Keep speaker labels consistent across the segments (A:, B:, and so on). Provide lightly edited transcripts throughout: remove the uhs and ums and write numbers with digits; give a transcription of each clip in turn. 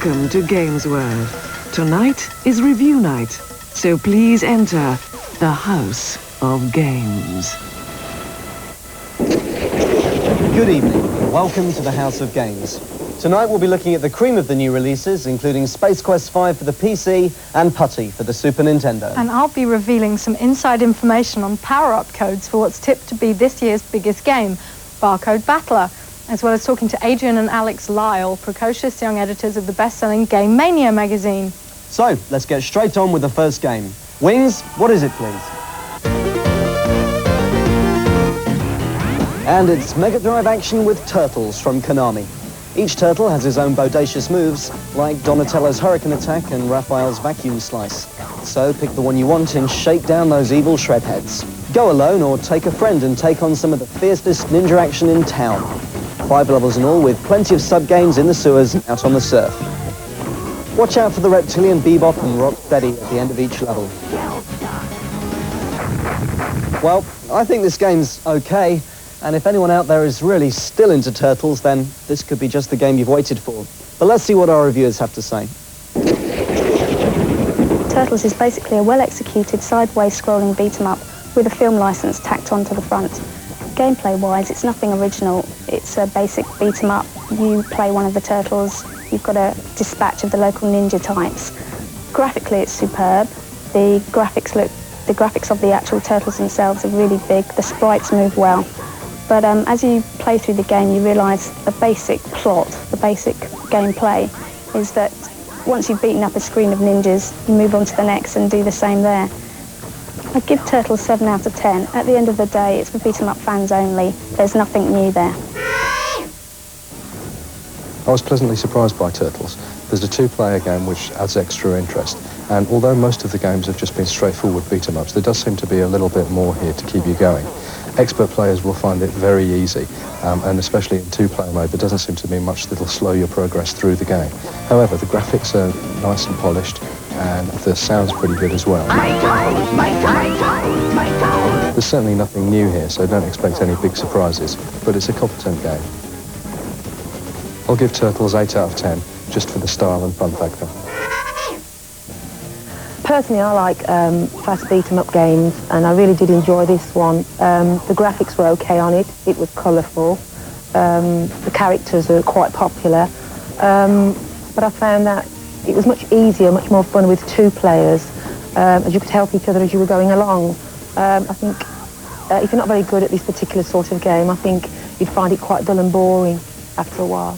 A: Welcome to Games World. Tonight is review night, so please enter the House of Games.
B: Good evening, and welcome to the House of Games. Tonight we'll be looking at the cream of the new releases, including Space Quest 5 for the PC and Putty for the Super Nintendo.
C: And I'll be revealing some inside information on power-up codes for what's tipped to be this year's biggest game, Barcode Battler, as well as talking to Adrian and Alex Lyle, precocious young editors of the best-selling Game Mania magazine.
B: So, let's get straight on with the first game. Wings, what is it, please? And it's Mega Drive action with turtles from Konami. Each turtle has his own bodacious moves, like Donatello's Hurricane Attack and Raphael's Vacuum Slice. So pick the one you want and shake down those evil shredheads. Go alone or take a friend and take on some of the fiercest ninja action in town. 5 levels in all, with plenty of sub-games in the sewers and out on the surf. Watch out for the reptilian Bebop and Rocksteady at the end of each level. Well, I think this game's okay, and if anyone out there is really still into turtles, then this could be just the game you've waited for. But let's see what our reviewers have to say.
D: Turtles is basically a well-executed sideways scrolling beat-em-up with a film license tacked onto the front. Gameplay-wise, it's nothing original. It's a basic beat-em-up. You play one of the turtles, you've got a dispatch of the local ninja types. Graphically, it's superb. The graphics of the actual turtles themselves are really big. The sprites move well. But as you play through the game, you realise the basic plot, the basic gameplay, is that once you've beaten up a screen of ninjas, you move on to the next and do the same there. I'd give Turtles 7 out of 10. At the end of the day, it's for beat-em-up fans only. There's nothing new there.
E: I was pleasantly surprised by Turtles. There's a 2-player game which adds extra interest, and although most of the games have just been straightforward beat-em-ups, there does seem to be a little bit more here to keep you going. Expert players will find it very easy, and especially in 2-player mode, there doesn't seem to be much that'll slow your progress through the game. However, the graphics are nice and polished, and the sound's pretty good as well. There's certainly nothing new here, so don't expect any big surprises, but it's a competent game. I'll give Turtles 8 out of 10, just for the style and fun factor.
F: Personally, I like fast beat-em-up games, and I really did enjoy this one. The graphics were okay on it. It was colourful. The characters are quite popular. But I found that it was much easier, much more fun with 2 players, as you could help each other as you were going along. I think if you're not very good at this particular sort of game, I think you'd find it quite dull and boring after a while.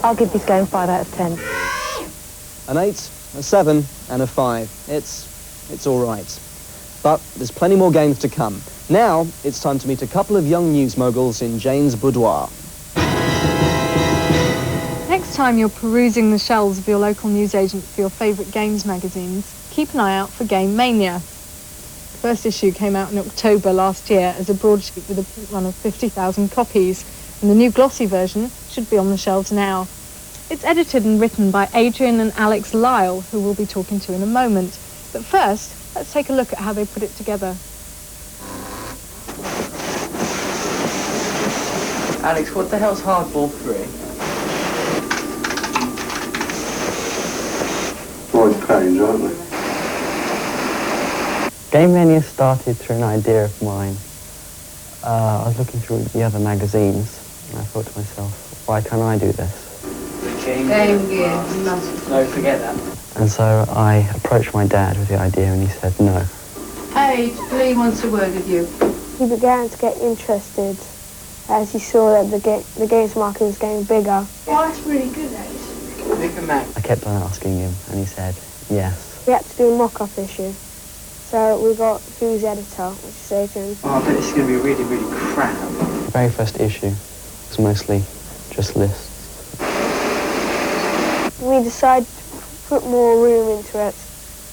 F: I'll give this game 5 out of 10.
B: An 8, a 7, and a 5. It's all right. But there's plenty more games to come. Now, it's time to meet a couple of young news moguls in Jane's boudoir.
C: Next time you're perusing the shelves of your local newsagent for your favourite games magazines, keep an eye out for Game Mania. The first issue came out in October last year as a broadsheet with a print run of 50,000 copies, and the new glossy version should be on the shelves now. It's edited and written by Adrian and Alex Lyle, who we'll be talking to in a moment. But first, let's take a look at how they put it together.
G: Alex, what the hell's Hardball 3?
H: Always pains, aren't they?
I: Game Mania started through an idea of mine. I was looking through the other magazines, and I thought to myself, why can't I do this?
G: Game Gear. No, forget that.
I: And so I approached my dad with the idea, and he said no.
J: Hey, Lee wants a word with you.
K: He began to get interested as he saw that the games market was getting bigger.
J: Oh, that's really good, Ace.
I: I kept on asking him, and he said yes.
K: We had to do a mock-up issue. So we got Who's Editor, which is Adrian.
G: Oh, I bet this is going to be really, really crap.
I: The very first issue was mostly just lists.
K: We decided to put more room into it.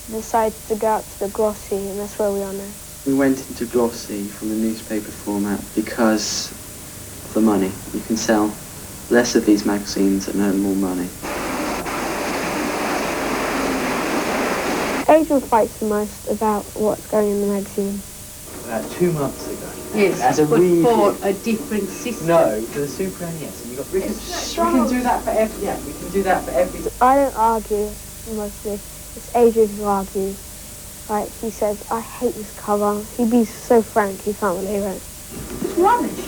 K: We decided to go out to the glossy, and that's where we are now.
G: We went into glossy from the newspaper format because of the money. You can sell less of these magazines and earn more money.
K: Adrian fights the most about what's going in the magazine.
G: About 2 months ago,
J: Yes,
G: That's a
J: but
G: review.
J: for a different system.
G: No, for the Super NES. And we can do that for every. Yeah, we can do that for every.
K: I don't argue, mostly. It's Adrian who argues. Like, he says, I hate this cover. He'd be so frank, he can't believe it.
J: It's rubbish.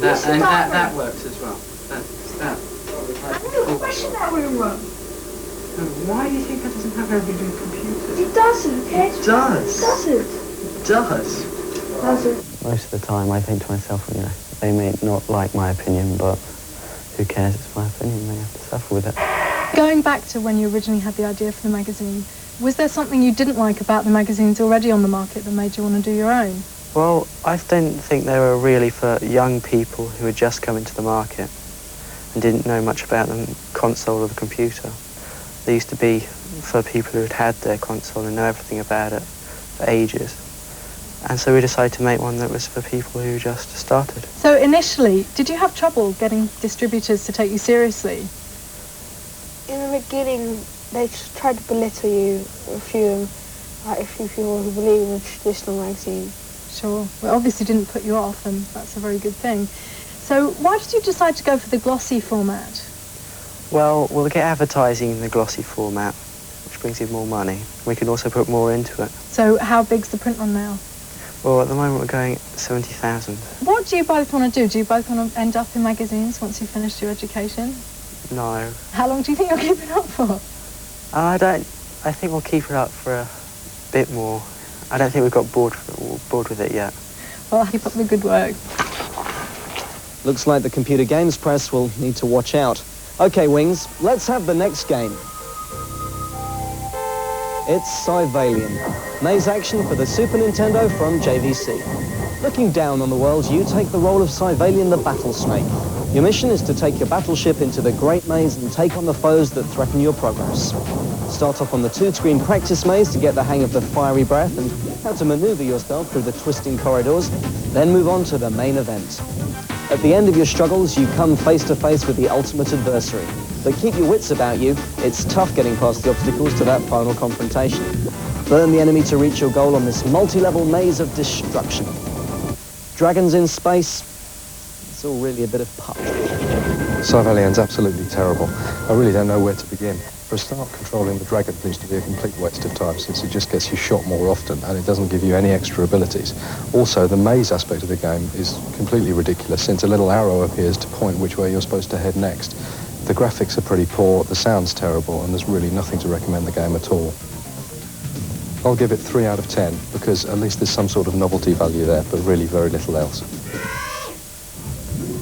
G: No, and that works as well. That.
J: I know, question that we're wrong.
G: Why do you think that doesn't have every new computer?
J: It doesn't, okay?
G: It does.
J: It doesn't.
G: It does.
J: Doesn't.
I: Most of the time I think to myself, you know, they may not like my opinion, but who cares? It's my opinion. They have to suffer with it.
C: Going back to when you originally had the idea for the magazine, was there something you didn't like about the magazines already on the market that made you want to do your own?
I: Well, I didn't think they were really for young people who had just come into the market and didn't know much about the console or the computer. They used to be for people who had had their console and know everything about it for ages. And so we decided to make one that was for people who just started.
C: So initially, did you have trouble getting distributors to take you seriously?
K: In the beginning, they just tried to belittle you, a few people who believe in the traditional magazine.
C: Sure. Well, obviously didn't put you off, and that's a very good thing. So why did you decide to go for the glossy format?
I: Well, we'll get advertising in the glossy format, which brings in more money. We can also put more into it.
C: So how big's the print run now?
I: Well, at the moment we're going 70,000.
C: What do you both want to do? Do you both want to end up in magazines once you've finished your education?
I: No.
C: How long do you think you'll keep it up for?
I: I think we'll keep it up for a bit more. I don't think we've got bored with it yet.
C: Well, keep up the good work.
B: Looks like the computer games press will need to watch out. Okay, Wings, let's have the next game. It's Civalian, maze action for the Super Nintendo from JVC. Looking down on the world, you take the role of Civalian the Battle Snake. Your mission is to take your battleship into the Great Maze and take on the foes that threaten your progress. Start off on the 2-screen practice maze to get the hang of the fiery breath and how to maneuver yourself through the twisting corridors, then move on to the main event. At the end of your struggles, you come face to face with the ultimate adversary. But keep your wits about you. It's tough getting past the obstacles to that final confrontation. Burn the enemy to reach your goal on this multi-level maze of destruction. Dragons in space, it's all really a bit of pup.
E: Civalian's absolutely terrible. I really don't know where to begin. For a start, controlling the dragon seems to be a complete waste of time since it just gets you shot more often and it doesn't give you any extra abilities. Also, the maze aspect of the game is completely ridiculous since a little arrow appears to point which way you're supposed to head next. The graphics are pretty poor, the sound's terrible, and there's really nothing to recommend the game at all. I'll give it 3 out of 10 because at least there's some sort of novelty value there, but really very little else.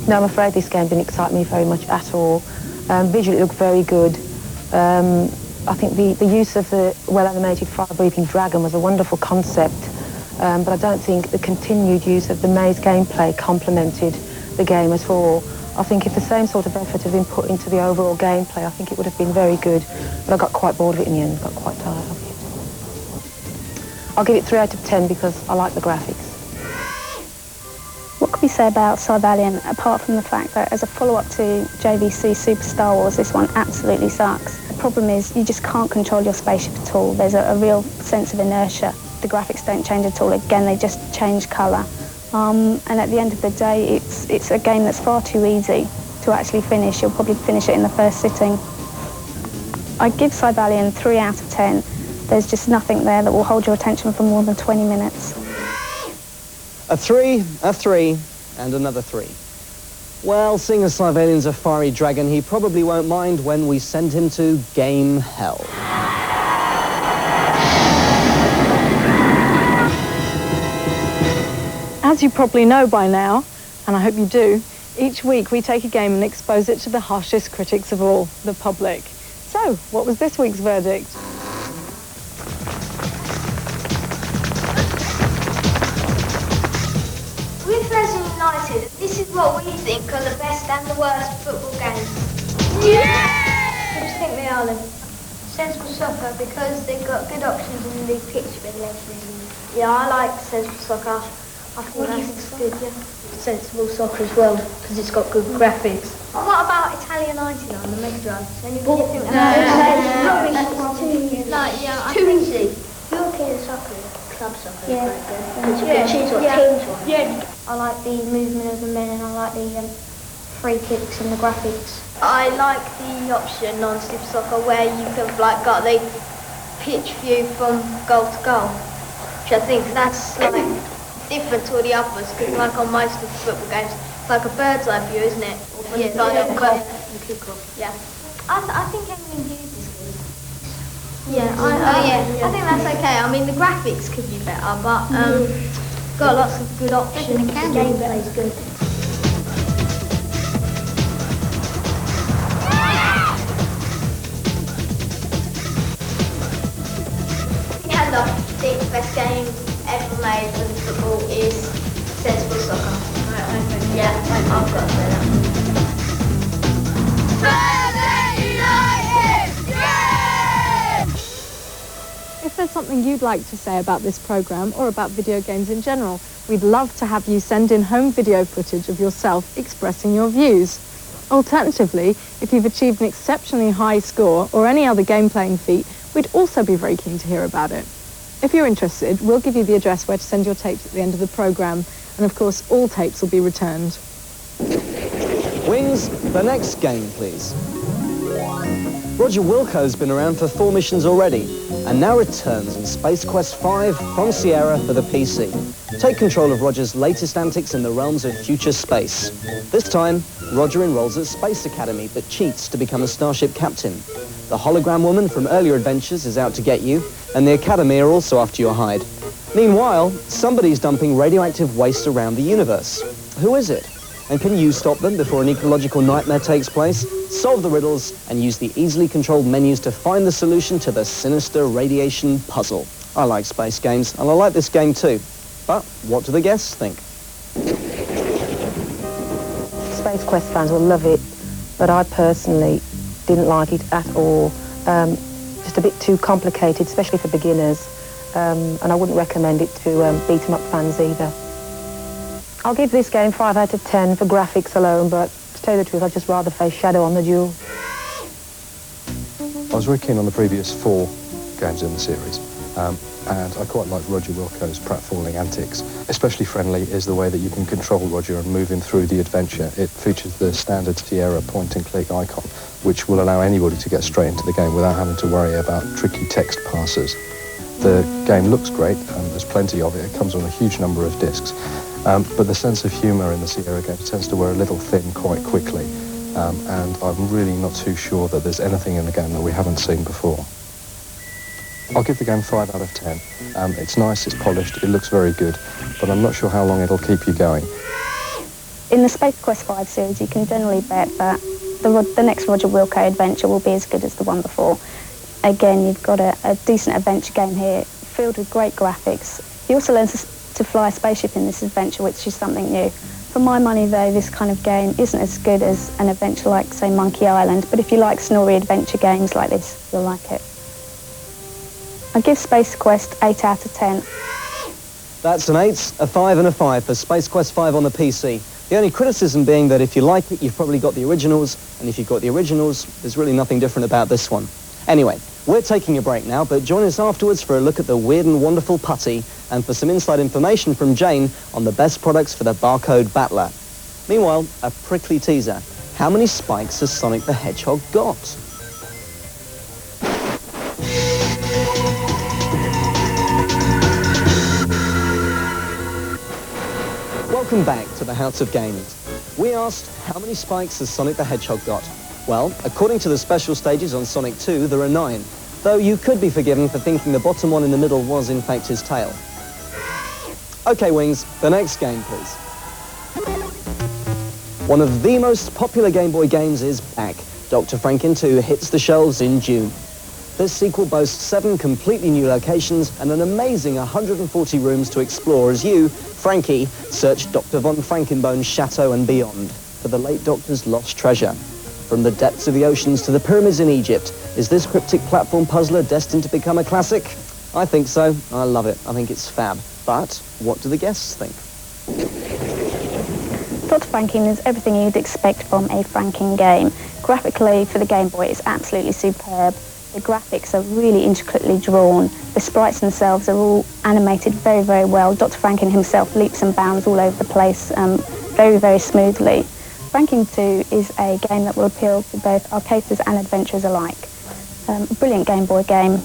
F: No, I'm afraid this game didn't excite me very much at all. Visually it looked very good. I think the use of the well-animated fire-breathing dragon was a wonderful concept, but I don't think the continued use of the maze gameplay complemented the game at all. I think if the same sort of effort had been put into the overall gameplay, I think it would have been very good, but I got quite bored of it in the end, got quite tired of it. I'll give it 3 out of 10 because I like the graphics.
D: What could we say about Civalian, apart from the fact that as a follow-up to JVC Super Star Wars, this one absolutely sucks. The problem is you just can't control your spaceship at all. There's a real sense of inertia. The graphics don't change at all. Again, they just change colour. And at the end of the day, it's a game that's far too easy to actually finish. You'll probably finish it in the first sitting. I give Civalian 3 out of 10. There's just nothing there that will hold your attention for more than 20 minutes.
B: A 3, and another 3. Well, seeing as Civalian's a fiery dragon, he probably won't mind when we send him to game hell.
C: As you probably know by now, and I hope you do, each week we take a game and expose it to the harshest critics of all, the public. So, what was this week's verdict?
H: With Leicester United, this is what we think are the best and the worst football games.
J: Yeah!
H: What do you think they are, then? Sensible soccer, because they've got good options in the pitch regulation. Yeah, I like sensible soccer. I think that's good, yeah. Sensible soccer as well, because it's got good graphics. What about Italian 99 on the Mega Drive? Anybody think that's rubbish? It's too easy. European soccer is club soccer is quite good. Because you can choose what teams you want. Yeah. I like the movement of the men and I like the free kicks and the graphics. I like the option non-stiff soccer where you can like got the pitch view from goal to goal, which I think that's like different to all the others because like on most of the football games it's like a bird's eye view, isn't it? Yeah, the kick-off. Yeah. I think Emily Hughes is good. Yeah, I think that's okay. I mean the graphics could be better, but got lots of good options. The gameplay is good. I think the best game ever made in football is sensible soccer. Yeah, I've got to say that.
C: If there's something you'd like to say about this programme or about video games in general, we'd love to have you send in home video footage of yourself expressing your views. Alternatively, if you've achieved an exceptionally high score or any other game-playing feat, we'd also be very keen to hear about it. If you're interested, we'll give you the address where to send your tapes at the end of the programme, and of course all tapes will be returned.
B: Wings, the next game, please. Roger Wilco's been around for 4 missions already, and now returns in Space Quest 5 from Sierra for the PC. Take control of Roger's latest antics in the realms of future space. This time, Roger enrolls at Space Academy, but cheats to become a starship captain. The hologram woman from earlier adventures is out to get you, and the Academy are also after your hide. Meanwhile, somebody's dumping radioactive waste around the universe. Who is it? And can you stop them before an ecological nightmare takes place? Solve the riddles and use the easily controlled menus to find the solution to the sinister radiation puzzle. I like space games, and I like this game too. But what do the guests think?
F: Space Quest fans will love it, but I personally didn't like it at all. Just a bit too complicated, especially for beginners, and I wouldn't recommend it to beat-em-up fans either. I'll give this game 5 out of 10 for graphics alone, but to tell you the truth, I'd just rather face Shadow on the Duel.
E: I was very keen on the previous 4 games in the series, and I quite like Roger Wilco's pratfalling antics. Especially friendly is the way that you can control Roger and move him through the adventure. It features the standard Sierra point-and-click icon, which will allow anybody to get straight into the game without having to worry about tricky text parsers. The game looks great, and there's plenty of it. It comes on a huge number of discs. But the sense of humour in the Sierra games tends to wear a little thin quite quickly, and I'm really not too sure that there's anything in the game that we haven't seen before. I'll give the game 5 out of 10. It's nice, it's polished, it looks very good, but I'm not sure how long it'll keep you going.
D: In the Space Quest 5 series, you can generally bet that the next Roger Wilco adventure will be as good as the one before. Again, you've got a decent adventure game here, filled with great graphics. You also learn to fly a spaceship in this adventure, which is something new. For my money, though, this kind of game isn't as good as an adventure like, say, Monkey Island, but if you like snorri adventure games like this, you'll like it. I give Space Quest 8 out of 10.
B: That's an 8, a 5 and a 5 for Space Quest 5 on the PC. The only criticism being that if you like it, you've probably got the originals, and if you've got the originals, there's really nothing different about this one. Anyway, we're taking a break now, but join us afterwards for a look at the weird and wonderful putty and for some inside information from Jane on the best products for the barcode battler. Meanwhile, a prickly teaser. How many spikes has Sonic the Hedgehog got? Welcome back to the House of Games. We asked, how many spikes has Sonic the Hedgehog got? Well, according to the special stages on Sonic 2, there are 9, though you could be forgiven for thinking the bottom one in the middle was in fact his tail. Okay, Wings, the next game, please. One of the most popular Game Boy games is back. Dr. Franken 2 hits the shelves in June. This sequel boasts 7 completely new locations and an amazing 140 rooms to explore as you, Frankie, search Dr. von Frankenbone's chateau and beyond for the late Doctor's lost treasure. From the depths of the oceans to the pyramids in Egypt, is this cryptic platform puzzler destined to become a classic? I think so. I love it. I think it's fab. But what do the guests think?
D: Dr. Franken is everything you'd expect from a Franken game. Graphically, for the Game Boy, it's absolutely superb. The graphics are really intricately drawn. The sprites themselves are all animated very, very well. Dr. Franken himself leaps and bounds all over the place very, very smoothly. Franken 2 is a game that will appeal to both arcaders and adventurers alike. A brilliant Game Boy game,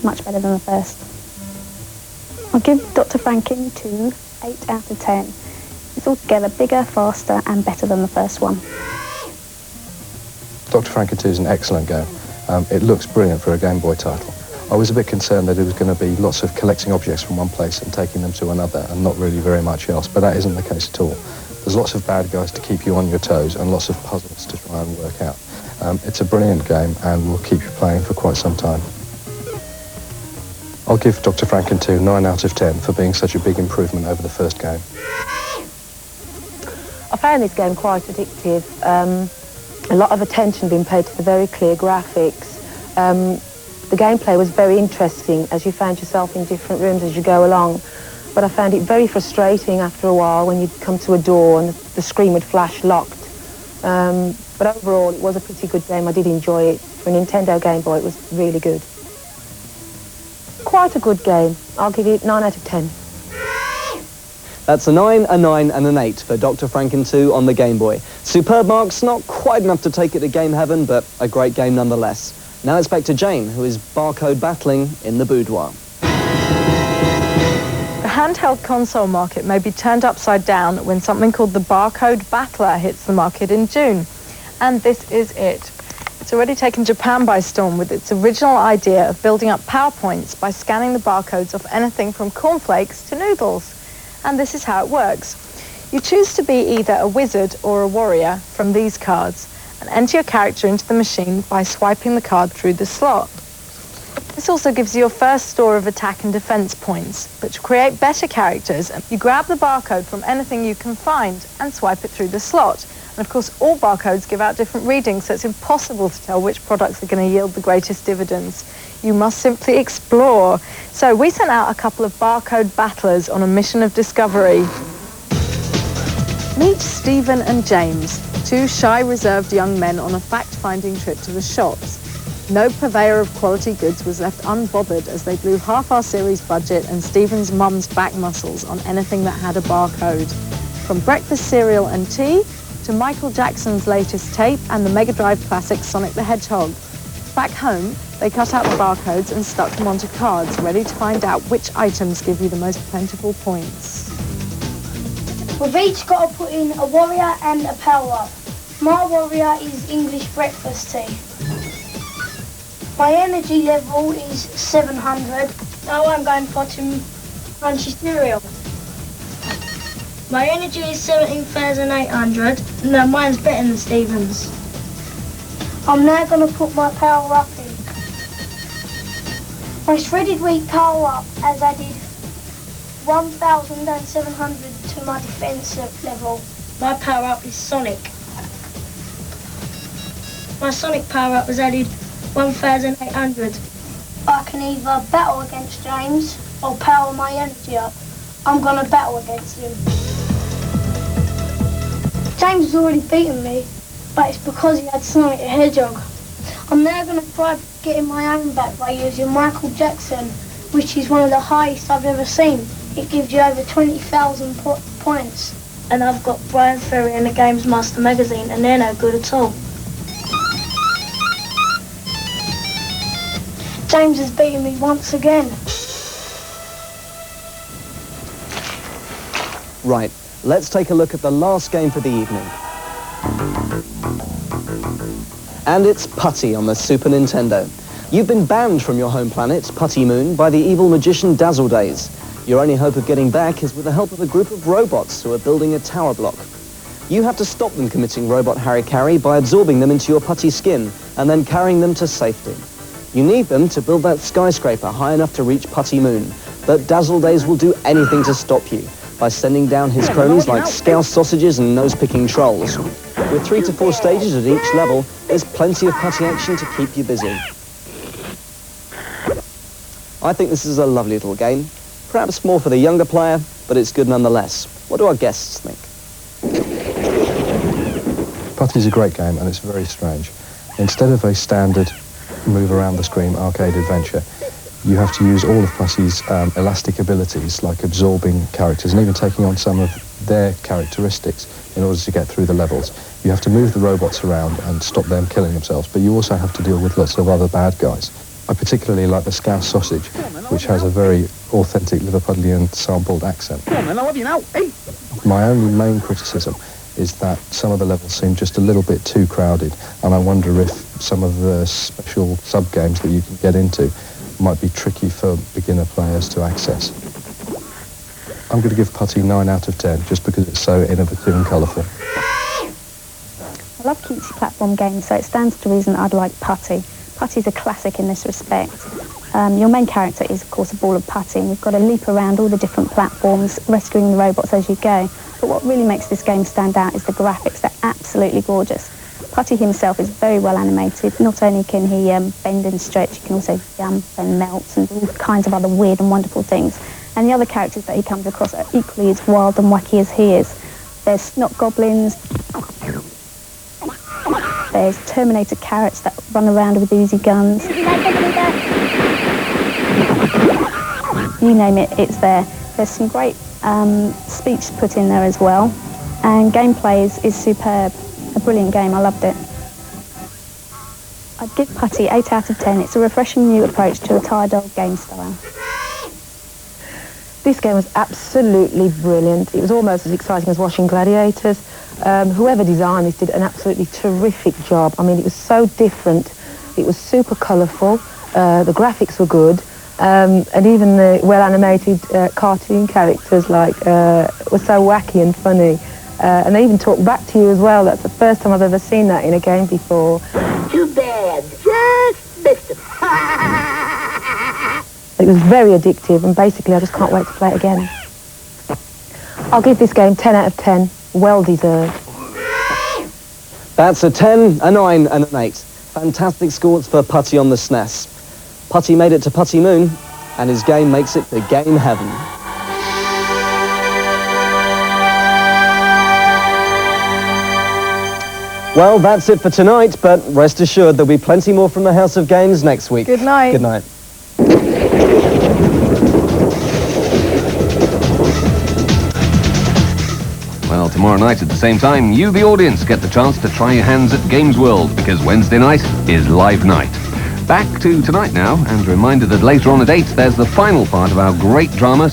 D: much better than the first. I'll give Dr. Franken 2 8 out of 10. It's altogether bigger, faster and better than the first one.
E: Dr. Franken 2 is an excellent game. It looks brilliant for a Game Boy title. I was a bit concerned that it was going to be lots of collecting objects from one place and taking them to another and not really very much else, but that isn't the case at all. There's lots of bad guys to keep you on your toes and lots of puzzles to try and work out. It's a brilliant game and will keep you playing for quite some time. I'll give Dr. Franken 2 9 out of 10 for being such a big improvement over the first game.
F: I found this game quite addictive. A lot of attention being paid to the very clear graphics. The gameplay was very interesting as you found yourself in different rooms as you go along. But I found it very frustrating after a while when you'd come to a door and the screen would flash locked. But overall, it was a pretty good game. I did enjoy it. For a Nintendo Game Boy, it was really good. Quite a good game. I'll give it 9 out of 10.
B: That's a 9, a 9 and an 8 for Dr. Franken 2 on the Game Boy. Superb marks, not quite enough to take it to game heaven, but a great game nonetheless. Now it's back to Jane, who is barcode battling in the boudoir.
C: The handheld console market may be turned upside down when something called the Barcode Battler hits the market in June. And this is it. It's already taken Japan by storm with its original idea of building up PowerPoints by scanning the barcodes of anything from cornflakes to noodles. And this is how it works. You choose to be either a wizard or a warrior from these cards and enter your character into the machine by swiping the card through the slot. This also gives you your first store of attack and defense points, but to create better characters, you grab the barcode from anything you can find and swipe it through the slot. And of course, all barcodes give out different readings, so it's impossible to tell which products are going to yield the greatest dividends. You must simply explore. So we sent out a couple of barcode battlers on a mission of discovery. Meet Stephen and James, two shy, reserved young men on a fact-finding trip to the shops. No purveyor of quality goods was left unbothered as they blew half our series budget and Stephen's mum's back muscles on anything that had a barcode. From breakfast cereal and tea to Michael Jackson's latest tape and the Mega Drive classic Sonic the Hedgehog. Back home, they cut out the barcodes and stuck them onto cards, ready to find out which items give you the most plentiful points.
H: We've each got to put in a warrior and a power-up. My warrior is English breakfast tea. My energy level is 700. Now I'm going for some crunchy cereal. My energy is 17,800. No, mine's better than Stephen's. I'm now going to put my power-up in. My shredded wheat power-up has added 1,700 to my defense level. My power-up is Sonic. My Sonic power-up has added 1,800. I can either battle against James or power my energy up. I'm going to battle against him. James has already beaten me, but it's because he had Sonic the Hedgehog. I'm now going to try getting my own back by using Michael Jackson, which is one of the highest I've ever seen. It gives you over 20,000 points. And I've got Brian Ferry and the Games Master magazine, and they're no good at all. James has beaten me once again.
B: Right, let's take a look at the last game for the evening. And it's Putty on the Super Nintendo. You've been banned from your home planet, Putty Moon, by the evil magician Dazzledays. Your only hope of getting back is with the help of a group of robots who are building a tower block. You have to stop them committing robot harry-carry by absorbing them into your putty skin and then carrying them to safety. You need them to build that skyscraper high enough to reach Putty Moon, but Dazzledays will do anything to stop you by sending down his cronies like scouse sausages and nose-picking trolls. With 3 to 4 stages at each level, there's plenty of putty action to keep you busy. I think this is a lovely little game. Perhaps more for the younger player, but it's good nonetheless. What do our guests think?
E: Putty's a great game and it's very strange. Instead of a standard move around the screen arcade adventure, you have to use all of Putty's elastic abilities, like absorbing characters and even taking on some of their characteristics in order to get through the levels. You have to move the robots around and stop them killing themselves, but you also have to deal with lots of other bad guys. I particularly like the Scouse sausage, which has a very authentic Liverpudlian sampled accent. My only main criticism is that some of the levels seem just a little bit too crowded, and I wonder if some of the special sub-games that you can get into might be tricky for beginner players to access. I'm going to give Putty 9 out of 10, just because it's so innovative and colourful.
D: I love cutesy platform games, so it stands to reason I'd like Putty. Putty's a classic in this respect. Your main character is, of course, a ball of putty, and you've got to leap around all the different platforms, rescuing the robots as you go. But what really makes this game stand out is the graphics. They're absolutely gorgeous. Putty himself is very well animated. Not only can he bend and stretch, he can also jump and melt and do all kinds of other weird and wonderful things. And the other characters that he comes across are equally as wild and wacky as he is. There's snot goblins. There's Terminator carrots that run around with Uzi guns. You name it, it's there. There's some great speech put in there as well. And gameplay is superb. A brilliant game, I loved it. I'd give Putty 8 out of 10. It's a refreshing new approach to a tired old game style.
F: This game was absolutely brilliant. It was almost as exciting as watching Gladiators. Whoever designed this did an absolutely terrific job. I mean, it was so different. It was super colourful. The graphics were good. And even the well-animated cartoon characters were so wacky and funny. And they even talk back to you as well. That's the first time I've ever seen that in a game before.
J: Too bad. Just missed him.
F: It was very addictive, and basically I just can't wait to play it again. I'll give this game 10 out of 10. Well deserved.
B: That's a 10, a 9 and an 8. Fantastic scores for Putty on the SNES. Putty made it to Putty Moon, and his game makes it to game heaven. Well, that's it for tonight, but rest assured there'll be plenty more from the House of Games next week.
C: Good night.
B: Good night.
L: Well, tomorrow night at the same time, you, the audience, get the chance to try your hands at Games World, because Wednesday night is live night. Back to tonight now, and a reminder that later on at 8, there's the final part of our great drama.